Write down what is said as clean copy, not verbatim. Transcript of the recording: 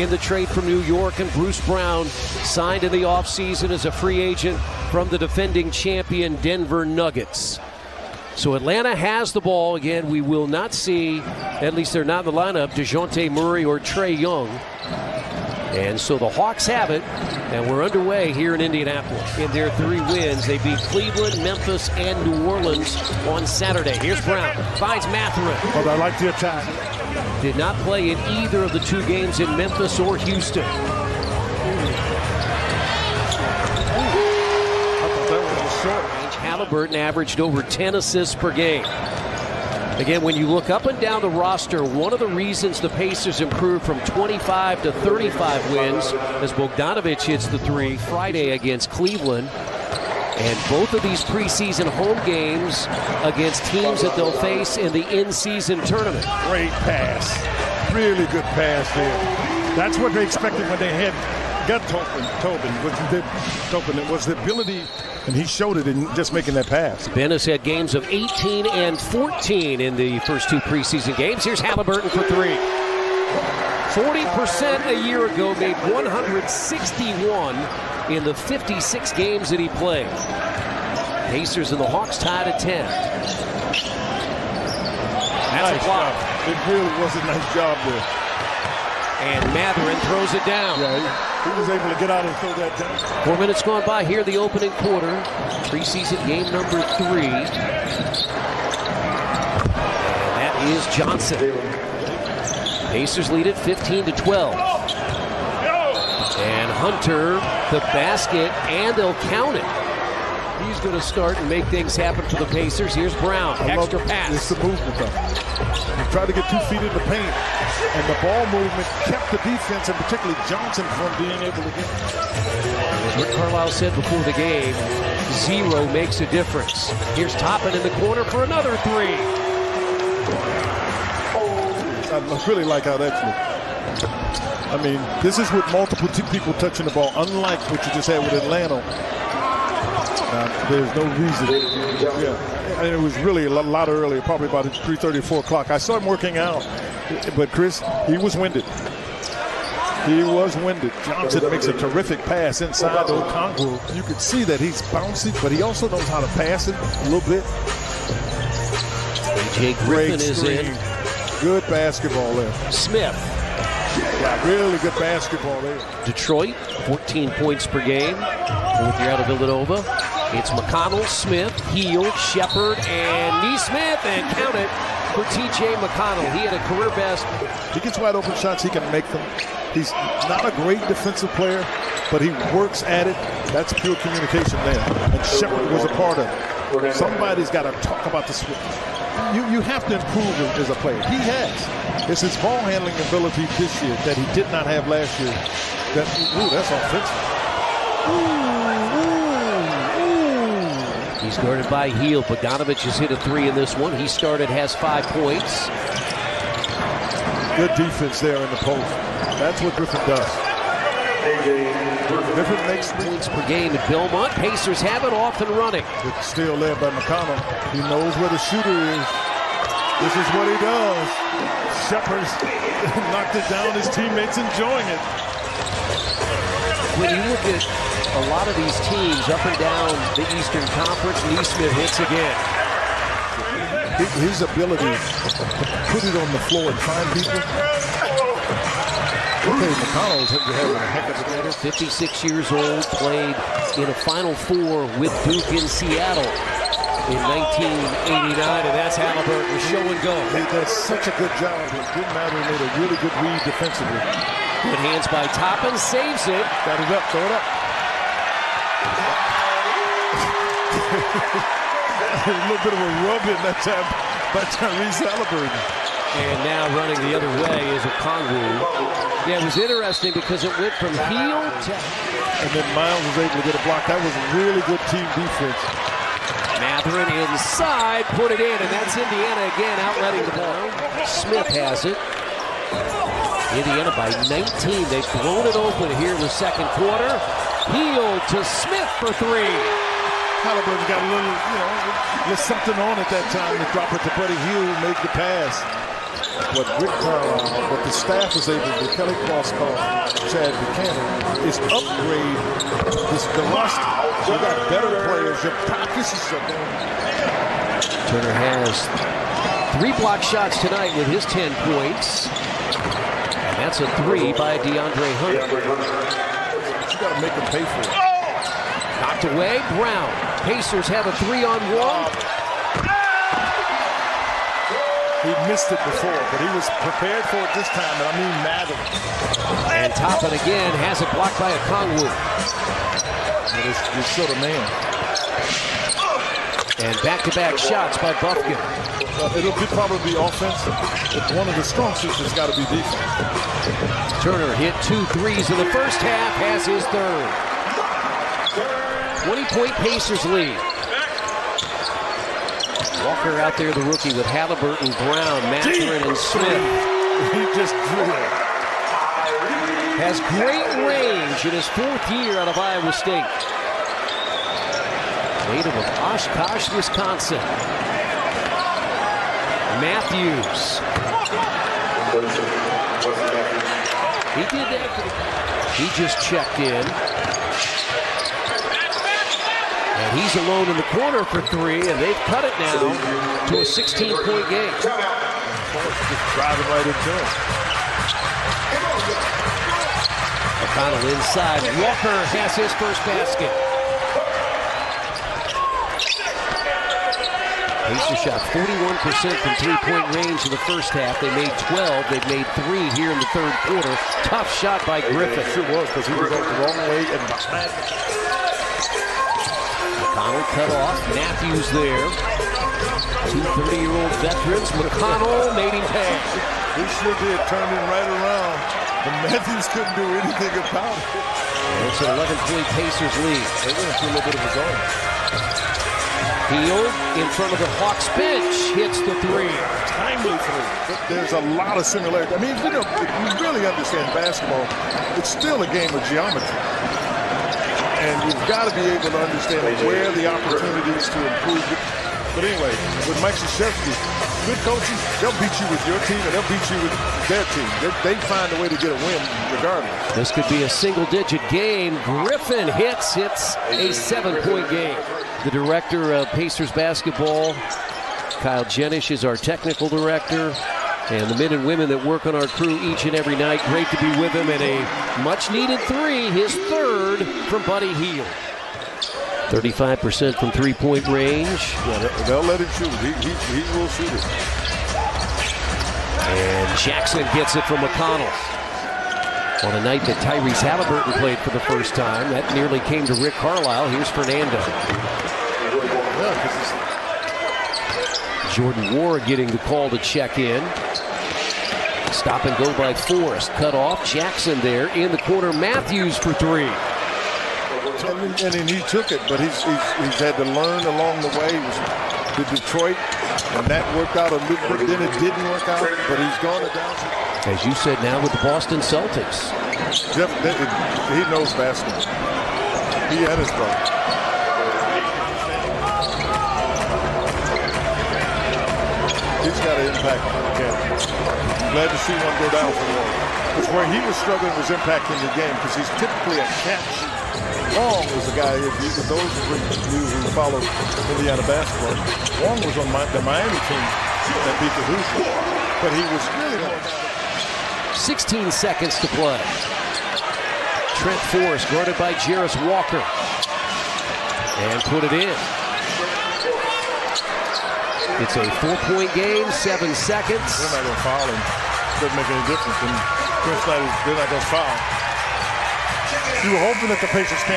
in the trade from New York, and Bruce Brown signed in the offseason as a free agent from the defending champion Denver Nuggets. So Atlanta has the ball. Again, we will not see, at least they're not in the lineup, DeJounte Murray or Trae Young. And so the Hawks have it, and we're underway here in Indianapolis. In their 3 wins, they beat Cleveland, Memphis, and New Orleans on Saturday. Here's Brown, finds Mathurin. But I like the attack. Did not play in either of the 2 games in Memphis or Houston. I thought that was short. Halliburton averaged over 10 assists per game. Again, when you look up and down the roster, one of the reasons the Pacers improved from 25 to 35 wins as Bogdanovich hits the 3 Friday against Cleveland. And both of these preseason home games against teams that they'll face in the in-season tournament. Great pass. Really good pass there. That's what they expected when they got Tobin. It was the ability, and he showed it in just making that pass. Ben has had games of 18 and 14 in the first 2 preseason games. Here's Halliburton for 3. 40% a year ago, made 161 in the 56 games that he played. Pacers and the Hawks tied at 10. That's nice a block. Job. It really was a nice job there. And Mathurin throws it down. Yeah, he was able to get out and throw that down. 4 minutes gone by here, the opening quarter. Preseason game number 3. And that is Johnson. Pacers lead it 15-12. And Hunter, the basket, and they'll count it. He's going to start and make things happen for the Pacers. Here's Brown, extra pass. It's the movement, though. He tried to get 2 feet in the paint, and the ball movement kept the defense, and particularly Johnson, from being able to get it. As Rick Carlisle said before the game, 0 makes a difference. Here's Toppin in the corner for another 3. I really like how that's looked. I mean, this is with multiple people touching the ball, unlike what you just had with Atlanta. There's no reason. Yeah, and it was really a lot earlier, probably about 3:30, 4 o'clock. I saw him working out, but Chris, he was winded. Johnson makes a terrific pass inside the Okongwu. You could see that he's bouncy, but he also knows how to pass it a little bit. A.J. Griffin is in. Good basketball there. Smith. Yeah, really good basketball there. Detroit, 14 points per game. 4th year out of Villanova. It's McConnell, Smith, Hield, Shepard, and Neesmith, and count it for T.J. McConnell. He had a career best. He gets wide open shots, he can make them. He's not a great defensive player, but he works at it. That's pure communication there. And Shepard was a part of it. Somebody's got to talk about the switch. You have to improve as a player. He has. It's his ball handling ability this year that he did not have last year. That's offensive. He's guarded by Hield. Bogdanovich has hit a 3 in this one. He started, has 5 points. Good defense there in the post. That's what Griffin does. Griffin makes points per game at Belmont. Pacers have it off and running. It's still led by McConnell. He knows where the shooter is. This is what he does. Shepard's knocked it down. His teammates enjoying it. When you look at a lot of these teams up and down the Eastern Conference, Neesmith hits again. His ability to put it on the floor and find people. Okay, McConnell's having a heck of a day. 56 years old, played in a Final Four with Duke in Seattle in 1989, and that's Halliburton, show and go. He does such a good job. It didn't matter. He made a really good read defensively. Good hands by Toppin, saves it. Got it up, throw it up. A little bit of a rub-in that time by Tyrese Halliburton. And now running the other way is Okongwu. Yeah, it was interesting because it went from heel to... And then Miles was able to get a block. That was a really good team defense. Mathurin inside, put it in, and that's Indiana again outletting the ball. Smith has it. Indiana by 19. They've blown it open here in the second quarter. Hield to Smith for 3. Halliburton got a little something on at that time to drop it to Buddy Hield, make the pass. what Rick Carlisle, what the staff is able to do, Kelly Crosskoff, Chad Buchanan, is upgrade this velocity. You got better players. Your practices are going. Turner has 3 block shots tonight with his 10 points. And that's a 3 by DeAndre Hunter. You got to make him pay for it. Knocked away, Brown. Pacers have a 3-on-1. He missed it before, but he was prepared for it this time, and I mean madly. And Toppin again has it blocked by a Kongwu. It's sort of man. And back-to-back shots by Bufkin. It'll probably be offense, but one of the strong suits has got to be defense. Turner hit 2 threes in the first half, has his third. 20-point Pacers lead. Walker out there, the rookie, with Halliburton, Brown, Mathurin, and Smith. He just drilled. Has great range in his 4th year out of Iowa State. Native of Oshkosh, Wisconsin. Matthews. He did that. He just checked in. And he's alone in the corner for 3, and they've cut it now to a 16-point game. Just driving right into him. McConnell inside. Walker has his first basket. Pacers shot 41% from 3-point range in the first half. They made 12. They've made 3 here in the third quarter. Tough shot by Griffin. It sure was, because he was going the wrong way and behind. McConnell cut off. Matthews there. 2 30-year-old veterans. McConnell made him pay. He sure did. Turned him right around. And Matthews couldn't do anything about it. And it's an 11-point Pacers lead. They went through a little bit of his own. Hield in front of the Hawks bench. Hits the 3. Timely 3. There's a lot of similarity. I mean, if you really understand basketball, it's still a game of geometry. And you've got to be able to understand where the opportunities to improve it. But anyway, with Mike Krzyzewski, good coaches, they'll beat you with your team and they'll beat you with their team. They find a way to get a win regardless. This could be a single-digit game. Griffin hits. It's a 7-point game. The director of Pacers basketball, Kyle Jenish, is our technical director. And the men and women that work on our crew each and every night, great to be with them. And a much-needed 3, his 3rd from Buddy Hield. 35% from 3-point range. Yeah, they'll let him shoot. He will shoot it. And Jackson gets it from McConnell. On a night that Tyrese Halliburton played for the first time. That nearly came to Rick Carlisle. Here's Fernando. Jordan Ward getting the call to check in. Stop and go by Forrest. Cut off. Jackson there in the corner. Matthews for 3. And he took it, but he's had to learn along the way. He was to Detroit, and that worked out a little bit. Then it didn't work out, but he's gone it down. As you said, now with the Boston Celtics. Jeff, he knows basketball. He had his brother. He's got an impact on the game. Glad to see one go down for Ward. Because where he was struggling was impacting the game, because he's typically a catch. Long was the guy, if those of you who follow Indiana basketball, Long was on the Miami team that beat the Hoosiers. But he was really 16 seconds to play. Trent Forrest guarded by Jarris Walker. And put it in. It's a 4-point game, 7 seconds. They're not going to foul him. Doesn't make any difference. And Chris Snyder, they're not going to foul. You were hoping that the Pacers came.